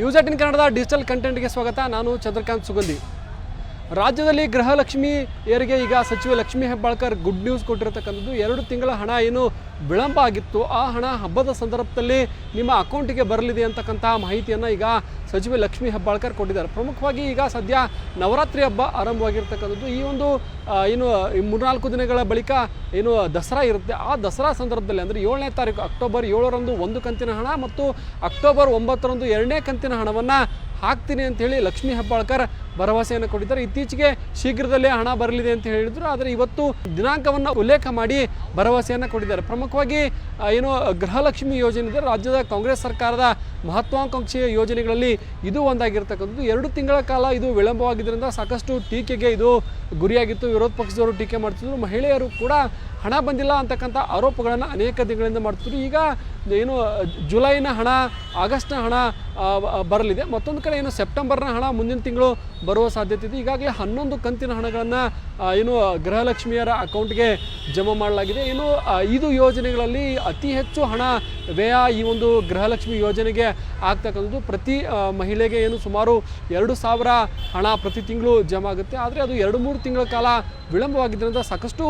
News 18 ಕನ್ನಡದ digital ಕಂಟೆಂಟ್ಗೆ ಸ್ವಾಗತ. ನಾನು ಚಂದ್ರಕಾಂತ್ ಸುಗಂಧಿ. ರಾಜ್ಯದಲ್ಲಿ ಗೃಹಲಕ್ಷ್ಮಿ ಏರಿಗೆ ಈಗ ಸಚಿವ ಲಕ್ಷ್ಮೀ ಹೆಬ್ಬಾಳ್ಕರ್ ಗುಡ್ ನ್ಯೂಸ್ ಕೊಟ್ಟಿರತಕ್ಕಂಥದ್ದು. 2 ತಿಂಗಳ ಹಣ ಏನು ವಿಳಂಬ ಆಗಿತ್ತು, ಆ ಹಣ ಹಬ್ಬದ ಸಂದರ್ಭದಲ್ಲಿ ನಿಮ್ಮ ಅಕೌಂಟಿಗೆ ಬರಲಿದೆ ಅಂತಕ್ಕಂಥ ಮಾಹಿತಿಯನ್ನು ಈಗ ಸಚಿವ ಲಕ್ಷ್ಮೀ ಹೆಬ್ಬಾಳ್ಕರ್ ಕೊಟ್ಟಿದ್ದಾರೆ. ಪ್ರಮುಖವಾಗಿ ಈಗ ಸದ್ಯ ನವರಾತ್ರಿ ಹಬ್ಬ ಆರಂಭವಾಗಿರ್ತಕ್ಕಂಥದ್ದು. ಈ ಒಂದು ಏನು 3-4 ದಿನಗಳ ಬಳಿಕ ಏನು ದಸರಾ ಇರುತ್ತೆ, ಆ ದಸರಾ ಸಂದರ್ಭದಲ್ಲಿ ಅಂದರೆ 7ನೇ ತಾರೀಕು ಅಕ್ಟೋಬರ್ 7ರಂದು 1 ಕಂತಿನ ಹಣ ಮತ್ತು ಅಕ್ಟೋಬರ್ 9ರಂದು 2ನೇ ಕಂತಿನ ಹಣವನ್ನು ಹಾಕ್ತೀನಿ ಅಂಥೇಳಿ ಲಕ್ಷ್ಮೀ ಹೆಬ್ಬಾಳ್ಕರ್ ಭರವಸೆಯನ್ನು ಕೊಟ್ಟಿದ್ದಾರೆ. ಇತ್ತೀಚೆಗೆ ಶೀಘ್ರದಲ್ಲೇ ಹಣ ಬರಲಿದೆ ಅಂತ ಹೇಳಿದರು, ಆದರೆ ಇವತ್ತು ದಿನಾಂಕವನ್ನು ಉಲ್ಲೇಖ ಮಾಡಿ ಭರವಸೆಯನ್ನು ಕೊಟ್ಟಿದ್ದಾರೆ. ಪ್ರಮುಖವಾಗಿ ಏನು ಗೃಹಲಕ್ಷ್ಮಿ ಯೋಜನೆ ಇದೆ, ರಾಜ್ಯದ ಕಾಂಗ್ರೆಸ್ ಸರ್ಕಾರದ ಮಹತ್ವಾಕಾಂಕ್ಷೆಯ ಯೋಜನೆಗಳಲ್ಲಿ ಇದು ಒಂದಾಗಿರ್ತಕ್ಕಂಥದ್ದು. 2 ತಿಂಗಳ ಕಾಲ ಇದು ವಿಳಂಬವಾಗಿದ್ದರಿಂದ ಸಾಕಷ್ಟು ಟೀಕೆಗೆ ಇದು ಗುರಿಯಾಗಿತ್ತು. ವಿರೋಧ ಪಕ್ಷದವರು ಟೀಕೆ ಮಾಡ್ತಿದ್ರು, ಮಹಿಳೆಯರು ಕೂಡ ಹಣ ಬಂದಿಲ್ಲ ಅಂತಕ್ಕಂಥ ಆರೋಪಗಳನ್ನು ಅನೇಕ ದಿನಗಳಿಂದ ಮಾಡ್ತಿದ್ರು. ಈಗ ಏನು ಜುಲೈನ ಹಣ, ಆಗಸ್ಟ್ನ ಹಣ ಬರಲಿದೆ. ಮತ್ತೊಂದು ಕಡೆ ಏನು ಸೆಪ್ಟೆಂಬರ್ನ ಹಣ ಮುಂದಿನ ತಿಂಗಳು ಬರುವ ಸಾಧ್ಯತೆ ಇದೆ. ಈಗಾಗಲೇ 11 ಕಂತಿನ ಹಣಗಳನ್ನು ಏನು ಗೃಹಲಕ್ಷ್ಮಿಯರ ಅಕೌಂಟ್ಗೆ ಜಮಾ ಮಾಡಲಾಗಿದೆ. ಏನು 5 ಯೋಜನೆಗಳಲ್ಲಿ ಅತಿ ಹೆಚ್ಚು ಹಣ ವ್ಯಯ ಈ ಒಂದು ಗೃಹಲಕ್ಷ್ಮಿ ಯೋಜನೆಗೆ ಆಗ್ತಕ್ಕಂಥದ್ದು. ಪ್ರತಿ ಮಹಿಳೆಗೆ ಏನು ಸುಮಾರು 2,000 ಹಣ ಪ್ರತಿ ತಿಂಗಳು ಜಮಾ ಆಗುತ್ತೆ. ಆದರೆ ಅದು 2-3 ತಿಂಗಳ ಕಾಲ ವಿಳಂಬವಾಗಿದ್ದರಿಂದ ಸಾಕಷ್ಟು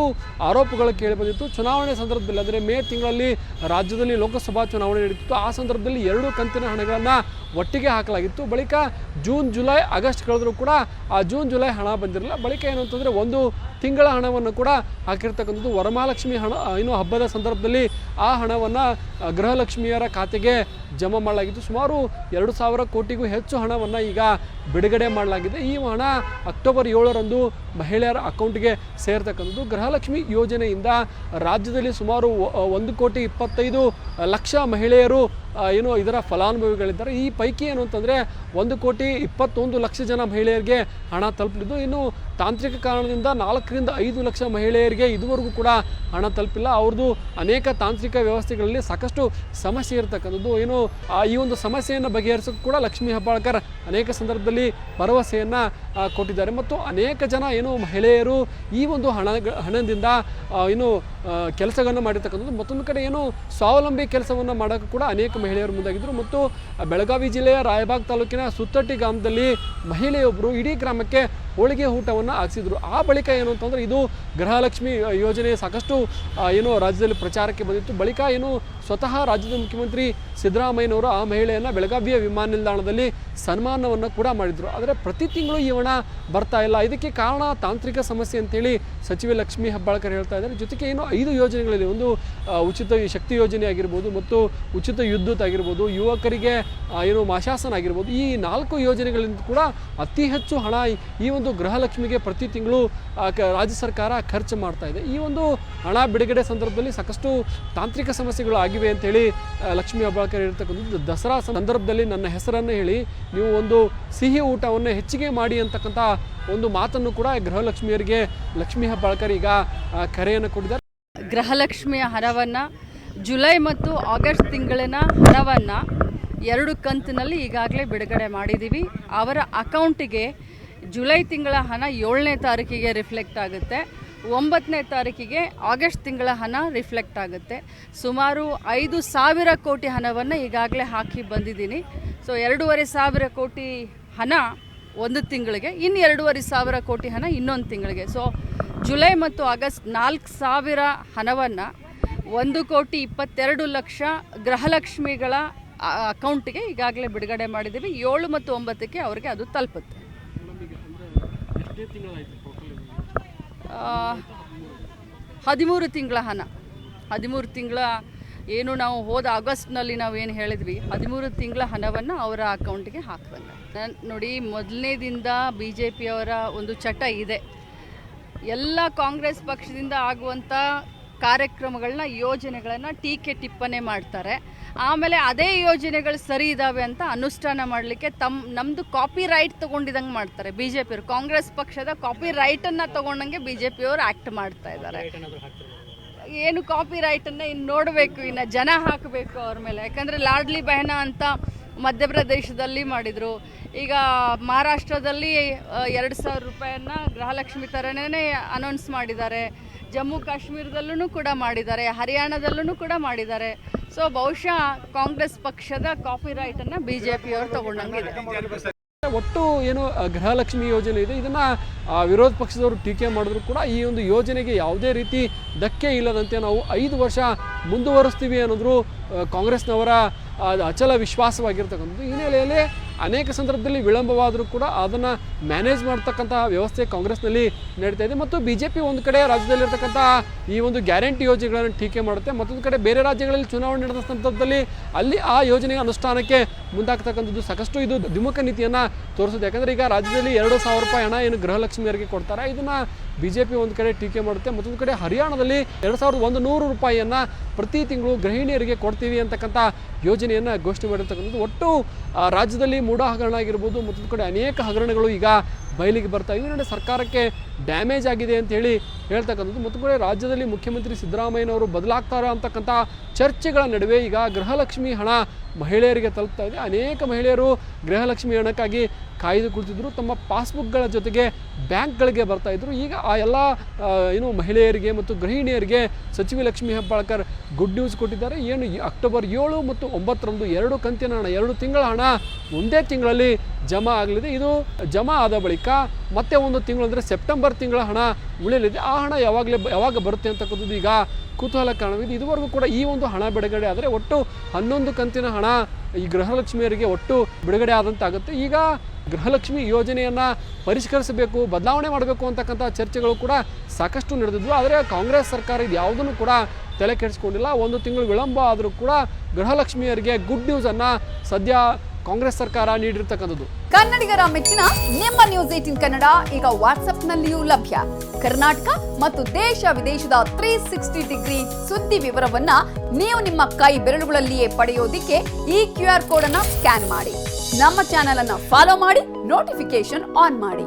ಆರೋಪಗಳು ಕೇಳಿಬಂದಿತ್ತು. ಚುನಾವಣೆ ಸಂದರ್ಭದಲ್ಲಿ ಅಂದರೆ ಮೇ ತಿಂಗಳಲ್ಲಿ ರಾಜ್ಯದಲ್ಲಿ ಲೋಕಸಭಾ ಚುನಾವಣೆ ನಡೀತಿತ್ತು. ಆ ಸಂದರ್ಭದಲ್ಲಿ 2 ಕಂತಿನ ಹಣಗಳನ್ನು ಒಟ್ಟಿಗೆ ಹಾಕಲಾಗಿತ್ತು. ಬಳಿಕ ಜೂನ್, ಜುಲೈ, ಆಗಸ್ಟ್ ಕಳೆದರೂ ಕೂಡ ಆ ಜೂನ್, ಜುಲೈ ಹಣ ಬಂದಿರಲಿಲ್ಲ. ಬಳಿಕ ಏನು ಅಂತಂದರೆ 1 ತಿಂಗಳ ಹಣವನ್ನು ಕೂಡ ಹಾಕಿರ್ತಕ್ಕಂಥದ್ದು. ವರಮಹಾಲಕ್ಷ್ಮಿ ಹಣ ಏನು ಹಬ್ಬದ ಸಂದರ್ಭದಲ್ಲಿ ಆ ಹಣವನ್ನು ಗೃಹಲಕ್ಷ್ಮಿಯರ ಖಾತೆಗೆ ಜಮಾ ಮಾಡಲಾಗಿತ್ತು. ಸುಮಾರು 2,000 ಕೋಟಿಗೂ ಹೆಚ್ಚು ಹಣವನ್ನು ಈಗ ಬಿಡುಗಡೆ ಮಾಡಲಾಗಿದೆ. ಈ ಹಣ ಅಕ್ಟೋಬರ್ 7ರಂದು ಮಹಿಳೆಯರ ಅಕೌಂಟ್ಗೆ ಸೇರ್ತಕ್ಕಂಥದ್ದು. ಗೃಹಲಕ್ಷ್ಮಿ ಯೋಜನೆಯಿಂದ ರಾಜ್ಯದಲ್ಲಿ ಸುಮಾರು 1,25,00,000 ಮಹಿಳೆಯರು ಏನು ಇದರ ಫಲಾನುಭವಿಗಳಿದ್ದಾರೆ. ಈ ಪೈಕಿ ಏನು ಅಂತಂದರೆ 1,21,00,000 ಜನ ಮಹಿಳೆಯರಿಗೆ ಹಣ ತಲುಪಲಿದ್ದು. ಇನ್ನು ತಾಂತ್ರಿಕ ಕಾರಣದಿಂದ 4-5 ಲಕ್ಷ ಮಹಿಳೆಯರಿಗೆ ಇದುವರೆಗೂ ಕೂಡ ಹಣ ತಲುಪಿಲ್ಲ. ಅವ್ರದ್ದು ಅನೇಕ ತಾಂತ್ರಿಕ ವ್ಯವಸ್ಥೆಗಳಲ್ಲಿ ಸಾಕಷ್ಟು ಸಮಸ್ಯೆ ಇರತಕ್ಕಂಥದ್ದು. ಏನು ಈ ಒಂದು ಸಮಸ್ಯೆಯನ್ನು ಬಗೆಹರಿಸೋಕೆ ಕೂಡ ಲಕ್ಷ್ಮೀ ಹೆಬ್ಬಾಳ್ಕರ್ ಅನೇಕ ಸಂದರ್ಭದಲ್ಲಿ ಭರವಸೆಯನ್ನು ಕೊಟ್ಟಿದ್ದಾರೆ. ಮತ್ತು ಅನೇಕ ಜನ ಏನು ಮಹಿಳೆಯರು ಈ ಒಂದು ಹಣದಿಂದ ಏನು ಕೆಲಸಗಳನ್ನು ಮಾಡಿರ್ತಕ್ಕಂಥದ್ದು. ಮತ್ತೊಂದು ಕಡೆ ಏನು ಸ್ವಾವಲಂಬಿ ಕೆಲಸವನ್ನು ಮಾಡೋಕ್ಕೆ ಕೂಡ ಅನೇಕ ಮಹಿಳೆಯರು ಮುಂದಾಗಿದ್ದರು. ಮತ್ತು ಬೆಳಗಾವಿ ಜಿಲ್ಲೆಯ ರಾಯಬಾಗ್ ತಾಲೂಕಿನ ಸುತ್ತಟ್ಟಿ ಗ್ರಾಮದಲ್ಲಿ ಮಹಿಳೆಯೊಬ್ಬರು ಇಡೀ ಗ್ರಾಮಕ್ಕೆ ಹೋಳಿಗೆ ಊಟವನ್ನು ಹಾಕಿಸಿದ್ರು. ಆ ಬಳಿಕ ಏನು ಅಂತಂದರೆ ಇದು ಗೃಹಲಕ್ಷ್ಮಿ ಯೋಜನೆ ಸಾಕಷ್ಟು ಏನು ರಾಜ್ಯದಲ್ಲಿ ಪ್ರಚಾರಕ್ಕೆ ಬಂದಿತ್ತು. ಬಳಿಕ ಏನು ಸ್ವತಃ ರಾಜ್ಯದ ಮುಖ್ಯಮಂತ್ರಿ ಸಿದ್ದರಾಮಯ್ಯನವರು ಆ ಮಹಿಳೆಯನ್ನು ಬೆಳಗಾವಿಯ ವಿಮಾನ ನಿಲ್ದಾಣದಲ್ಲಿ ಸನ್ಮಾನವನ್ನು ಕೂಡ ಮಾಡಿದರು. ಆದರೆ ಪ್ರತಿ ತಿಂಗಳು ಈ ಹಣ ಬರ್ತಾ ಇಲ್ಲ. ಇದಕ್ಕೆ ಕಾರಣ ತಾಂತ್ರಿಕ ಸಮಸ್ಯೆ ಅಂತೇಳಿ ಸಚಿವೆ ಲಕ್ಷ್ಮೀ ಹೆಬ್ಬಾಳ್ಕರ್ ಹೇಳ್ತಾ ಇದ್ದಾರೆ. ಜೊತೆಗೆ ಏನು 5 ಯೋಜನೆಗಳಿದೆ. ಒಂದು ಉಚಿತ ಶಕ್ತಿ ಯೋಜನೆ ಆಗಿರ್ಬೋದು, ಮತ್ತು ಉಚಿತ ವಿದ್ಯುತ್ ಆಗಿರ್ಬೋದು, ಯುವಕರಿಗೆ ಏನು ಮಾಶಾಸನ ಆಗಿರ್ಬೋದು. ಈ 4 ಯೋಜನೆಗಳಿಂದ ಕೂಡ ಅತಿ ಹೆಚ್ಚು ಹಣ ಈ ಒಂದು ಗೃಹಲಕ್ಷ್ಮಿಗೆ ಪ್ರತಿ ತಿಂಗಳು ರಾಜ್ಯ ಸರ್ಕಾರ ಖರ್ಚು ಮಾಡ್ತಾ ಇದೆ. ಈ ಒಂದು ಹಣ ಬಿಡುಗಡೆ ಸಂದರ್ಭದಲ್ಲಿ ಸಾಕಷ್ಟು ತಾಂತ್ರಿಕ ಸಮಸ್ಯೆಗಳು ಆಗಿವೆ ಅಂತೇಳಿ ಲಕ್ಷ್ಮೀ ಹೆಬ್ಬಾಳ್ಕರ್ ಇರ್ತಕ್ಕಂಥದ್ದು. ದಸರಾ ಸಂದರ್ಭದಲ್ಲಿ ನನ್ನ ಹೆಸರನ್ನು ಹೇಳಿ ನೀವು ಒಂದು ಸಿಹಿ ಊಟವನ್ನು ಹೆಚ್ಚಿಗೆ ಮಾಡಿ ಅಂತಕ್ಕಂಥ ಒಂದು ಮಾತನ್ನು ಕೂಡ ಗೃಹಲಕ್ಷ್ಮಿಯರಿಗೆ ಲಕ್ಷ್ಮೀ ಹೆಬ್ಬಾಳ್ಕರ್ ಈಗ ಕರೆಯನ್ನು ಕೊಟ್ಟಿದ್ದಾರೆ. ಗೃಹಲಕ್ಷ್ಮಿಯ ಹಣವನ್ನು ಜುಲೈ ಮತ್ತು ಆಗಸ್ಟ್ ತಿಂಗಳಿನ ಹಣವನ್ನು 2 ಕಂತಿನಲ್ಲಿ ಈಗಾಗಲೇ ಬಿಡುಗಡೆ ಮಾಡಿದ್ದೀವಿ. ಅವರ ಅಕೌಂಟಿಗೆ ಜುಲೈ ತಿಂಗಳ ಹಣ 7ನೇ ತಾರೀಕಿಗೆ ರಿಫ್ಲೆಕ್ಟ್ ಆಗುತ್ತೆ, 9ನೇ ತಾರೀಕಿಗೆ ಆಗಸ್ಟ್ ತಿಂಗಳ ಹಣ ರಿಫ್ಲೆಕ್ಟ್ ಆಗುತ್ತೆ. ಸುಮಾರು 5,000 ಕೋಟಿ ಹಣವನ್ನು ಈಗಾಗಲೇ ಹಾಕಿ ಬಂದಿದ್ದೀನಿ. ಸೊ 2,500 ಕೋಟಿ ಹಣ 1 ತಿಂಗಳಿಗೆ, ಇನ್ನು 2,500 ಕೋಟಿ ಹಣ ಇನ್ನೊಂದು ತಿಂಗಳಿಗೆ. ಸೊ ಜುಲೈ ಮತ್ತು ಆಗಸ್ಟ್ 4,000 ಹಣವನ್ನು 1,22,00,000 ಗೃಹಲಕ್ಷ್ಮಿಗಳ ಅಕೌಂಟಿಗೆ ಈಗಾಗಲೇ ಬಿಡುಗಡೆ ಮಾಡಿದ್ದೀವಿ. 7 ಮತ್ತು 9ಕ್ಕೆ ಅವರಿಗೆ ಅದು ತಲುಪುತ್ತೆ. 13 ತಿಂಗಳ ಹಣ, 13 ತಿಂಗಳ ಏನು ನಾವು ಹೋದ ಆಗಸ್ಟ್ನಲ್ಲಿ ನಾವು ಏನು ಹೇಳಿದ್ವಿ, 13 ತಿಂಗಳ ಹಣವನ್ನು ಅವರ ಅಕೌಂಟಿಗೆ ಹಾಕಬಲ್ಲ. ನೋಡಿ, ಮೊದಲನೇದಿಂದ BJPಯವರ ಒಂದು ಚಟ ಇದೆ. ಎಲ್ಲ ಕಾಂಗ್ರೆಸ್ ಪಕ್ಷದಿಂದ ಆಗುವಂಥ ಕಾರ್ಯಕ್ರಮಗಳನ್ನ, ಯೋಜನೆಗಳನ್ನು ಟೀಕೆ ಟಿಪ್ಪಣೆ ಮಾಡ್ತಾರೆ. ಆಮೇಲೆ ಅದೇ ಯೋಜನೆಗಳು ಸರಿ ಇದ್ದಾವೆ ಅಂತ ಅನುಷ್ಠಾನ ಮಾಡಲಿಕ್ಕೆ ನಮ್ಮದು ಕಾಪಿ ರೈಟ್ ತೊಗೊಂಡಿದ್ದಂಗೆ ಮಾಡ್ತಾರೆ BJPಯವರು. ಕಾಂಗ್ರೆಸ್ ಪಕ್ಷದ ಕಾಪಿ ರೈಟನ್ನು ತೊಗೊಂಡಂಗೆ BJPಯವರು ಆ್ಯಕ್ಟ್ ಮಾಡ್ತಾ ಇದ್ದಾರೆ. ಏನು ಕಾಪಿ ರೈಟನ್ನು ಇನ್ನು ನೋಡಬೇಕು, ಇನ್ನು ಜನ ಹಾಕಬೇಕು ಅವ್ರ ಮೇಲೆ. ಯಾಕಂದರೆ ಲಾಡ್ಲಿ ಬೆಹನಾ ಅಂತ ಮಧ್ಯಪ್ರದೇಶದಲ್ಲಿ ಮಾಡಿದರು. ಈಗ ಮಹಾರಾಷ್ಟ್ರದಲ್ಲಿ 2,000 ರೂಪಾಯಿಯನ್ನು ಗೃಹಲಕ್ಷ್ಮಿ ಥರನೇ ಅನೌನ್ಸ್ ಮಾಡಿದ್ದಾರೆ. ಜಮ್ಮು ಕಾಶ್ಮೀರದಲ್ಲೂ ಕೂಡ ಮಾಡಿದ್ದಾರೆ, ಹರಿಯಾಣದಲ್ಲೂ ಕೂಡ ಮಾಡಿದ್ದಾರೆ. ಸೊ ಬಹುಶಃ ಕಾಂಗ್ರೆಸ್ ಪಕ್ಷದ ಕಾಪಿರೈಟನ್ನು BJP ಅವರು ತಗೊಂಡಂಗಿದೆ. ಒಟ್ಟು ಏನು ಗೃಹಲಕ್ಷ್ಮಿ ಯೋಜನೆ ಇದೆ, ಇದನ್ನು ವಿರೋಧ ಪಕ್ಷದವರು ಟೀಕೆ ಮಾಡಿದ್ರು ಕೂಡ ಈ ಒಂದು ಯೋಜನೆಗೆ ಯಾವುದೇ ರೀತಿ ಧಕ್ಕೆ ಇಲ್ಲದಂತೆ ನಾವು 5 ವರ್ಷ ಮುಂದುವರಿಸ್ತೀವಿ ಅನ್ನೋದ್ರು ಕಾಂಗ್ರೆಸ್ನವರ ಅಚಲ ವಿಶ್ವಾಸವಾಗಿರ್ತಕ್ಕಂಥದ್ದು. ಈ ಹಿನ್ನೆಲೆಯಲ್ಲಿ ಅನೇಕ ಸಂದರ್ಭದಲ್ಲಿ ವಿಳಂಬವಾದರೂ ಕೂಡ ಅದನ್ನು ಮ್ಯಾನೇಜ್ ಮಾಡ್ತಕ್ಕಂಥ ವ್ಯವಸ್ಥೆ ಕಾಂಗ್ರೆಸ್ನಲ್ಲಿ ನಡೀತಾ ಇದೆ. ಮತ್ತು BJP ಒಂದು ಕಡೆ ರಾಜ್ಯದಲ್ಲಿರ್ತಕ್ಕಂಥ ಈ ಒಂದು ಗ್ಯಾರಂಟಿ ಯೋಜನೆಗಳನ್ನು ಟೀಕೆ ಮಾಡುತ್ತೆ, ಮತ್ತೊಂದು ಕಡೆ ಬೇರೆ ರಾಜ್ಯಗಳಲ್ಲಿ ಚುನಾವಣೆ ನಡೆದ ಸಂದರ್ಭದಲ್ಲಿ ಅಲ್ಲಿ ಆ ಯೋಜನೆಯ ಅನುಷ್ಠಾನಕ್ಕೆ ಮುಂದಾಗ್ತಕ್ಕಂಥದ್ದು ಸಾಕಷ್ಟು ಇದು ದ್ವಿಮುಖ ನೀತಿಯನ್ನು ತೋರಿಸುತ್ತೆ. ಯಾಕಂದರೆ ಈಗ ರಾಜ್ಯದಲ್ಲಿ 2,000 ರೂಪಾಯಿ ಹಣ ಏನು ಗೃಹಲಕ್ಷ್ಮಿಯರಿಗೆ ಕೊಡ್ತಾರೆ, ಇದನ್ನು BJP ಒಂದು ಕಡೆ ಟೀಕೆ ಮಾಡುತ್ತೆ, ಮತ್ತೊಂದು ಕಡೆ ಹರಿಯಾಣದಲ್ಲಿ 2,100 ರೂಪಾಯಿಯನ್ನು ಪ್ರತಿ ತಿಂಗಳು ಗೃಹಿಣಿಯರಿಗೆ ಕೊಡ್ತೀವಿ ಅಂತಕ್ಕಂಥ ಯೋಜನೆಯನ್ನು ಘೋಷಣೆ ಮಾಡಿರ್ತಕ್ಕಂಥದ್ದು. ಒಟ್ಟು ರಾಜ್ಯದಲ್ಲಿ ಮೂಢ ಹಗರಣ ಆಗಿರ್ಬೋದು, ಮತ್ತೊಂದು ಕಡೆ ಅನೇಕ ಹಗರಣಗಳು ಈಗ ಬಯಲಿಗೆ ಬರ್ತಾ ಇದೆ. ಇದರಿಂದ ಸರ್ಕಾರಕ್ಕೆ ಡ್ಯಾಮೇಜ್ ಆಗಿದೆ ಅಂತ ಹೇಳ್ತಕ್ಕಂಥದ್ದು. ಮತ್ತು ಕೂಡ ರಾಜ್ಯದಲ್ಲಿ ಮುಖ್ಯಮಂತ್ರಿ ಸಿದ್ದರಾಮಯ್ಯನವರು ಬದಲಾಗ್ತಾರೆ ಅಂತಕ್ಕಂಥ ಚರ್ಚೆಗಳ ನಡುವೆ ಈಗ ಗೃಹಲಕ್ಷ್ಮಿ ಹಣ ಮಹಿಳೆಯರಿಗೆ ತಲುಪ್ತಾ ಇದೆ. ಅನೇಕ ಮಹಿಳೆಯರು ಗೃಹಲಕ್ಷ್ಮಿ ಹಣಕ್ಕಾಗಿ ಕಾಯ್ದು ಕುಳಿತಿದ್ರು, ತಮ್ಮ ಪಾಸ್ಬುಕ್ಗಳ ಜೊತೆಗೆ ಬ್ಯಾಂಕ್ಗಳಿಗೆ ಬರ್ತಾಯಿದ್ರು. ಈಗ ಆ ಎಲ್ಲ ಏನು ಮಹಿಳೆಯರಿಗೆ ಮತ್ತು ಗೃಹಿಣಿಯರಿಗೆ ಸಚಿವೆ ಲಕ್ಷ್ಮೀ ಹೆಬ್ಬಾಳ್ಕರ್ ಗುಡ್ ನ್ಯೂಸ್ ಕೊಟ್ಟಿದ್ದಾರೆ. ಏನು ಅಕ್ಟೋಬರ್ 7 ಮತ್ತು 9ರಂದು 2 ಕಂತಿನ ಹಣ, 2 ತಿಂಗಳ ಹಣ ಒಂದೇ ತಿಂಗಳಲ್ಲಿ ಜಮಾ ಆಗಲಿದೆ. ಇದು ಜಮಾ ಆದ ಬಳಿಕ ಮತ್ತೆ 1 ತಿಂಗಳು ಅಂದರೆ ಸೆಪ್ಟೆಂಬರ್ ತಿಂಗಳ ಹಣ ಉಳಿಯಲಿದೆ. ಆ ಹಣ ಯಾವಾಗ ಬರುತ್ತೆ ಅಂತಕ್ಕಂಥದ್ದು ಈಗ ಕುತೂಹಲ ಕಾರಣವಿದೆ. ಇದುವರೆಗೂ ಕೂಡ ಈ ಒಂದು ಹಣ ಬಿಡುಗಡೆ ಆದರೆ ಒಟ್ಟು 11 ಕಂತಿನ ಹಣ ಈ ಗೃಹಲಕ್ಷ್ಮಿಯರಿಗೆ ಒಟ್ಟು ಬಿಡುಗಡೆ ಆದಂತಾಗುತ್ತೆ. ಈಗ ಗೃಹಲಕ್ಷ್ಮಿ ಯೋಜನೆಯನ್ನು ಪರಿಷ್ಕರಿಸಬೇಕು, ಬದಲಾವಣೆ ಮಾಡಬೇಕು ಅಂತಕ್ಕಂಥ ಚರ್ಚೆಗಳು ಕೂಡ ಸಾಕಷ್ಟು ನಡೆದಿದ್ವು. ಆದರೆ ಕಾಂಗ್ರೆಸ್ ಸರ್ಕಾರ ಇದು ಯಾವುದನ್ನು ಕೂಡ ತಲೆ ಕೆಡಿಸ್ಕೊಂಡಿಲ್ಲ. 1 ತಿಂಗಳು ವಿಳಂಬ ಆದರೂ ಕೂಡ ಗೃಹಲಕ್ಷ್ಮಿಯರಿಗೆ ಗುಡ್ ನ್ಯೂಸನ್ನು ಸದ್ಯ ಕಾಂಗ್ರೆಸ್ ಸರ್ಕಾರ ನೀಡಿರ್ತಕ್ಕಂಥದ್ದು. ಕನ್ನಡಿಗರ ಮೆಚ್ಚಿನ ನಿಮ್ಮ ನ್ಯೂಸ್ 18 ಕನ್ನಡ ಈಗ ವಾಟ್ಸ್ಆಪ್ನಲ್ಲಿಯೂ ಲಭ್ಯ. ಕರ್ನಾಟಕ ಮತ್ತು ದೇಶ ವಿದೇಶದ 360 ಡಿಗ್ರಿ ಸುದ್ದಿ ವಿವರವನ್ನ ನೀವು ನಿಮ್ಮ ಕೈ ಬೆರಳುಗಳಲ್ಲಿಯೇ ಪಡೆಯೋದಿಕ್ಕೆ ಈ QR ಕೋಡ್ ಅನ್ನ ಸ್ಕ್ಯಾನ್ ಮಾಡಿ. ನಮ್ಮ ಚಾನೆಲ್ ಅನ್ನ ಫಾಲೋ ಮಾಡಿ, ನೋಟಿಫಿಕೇಶನ್ ಆನ್ ಮಾಡಿ.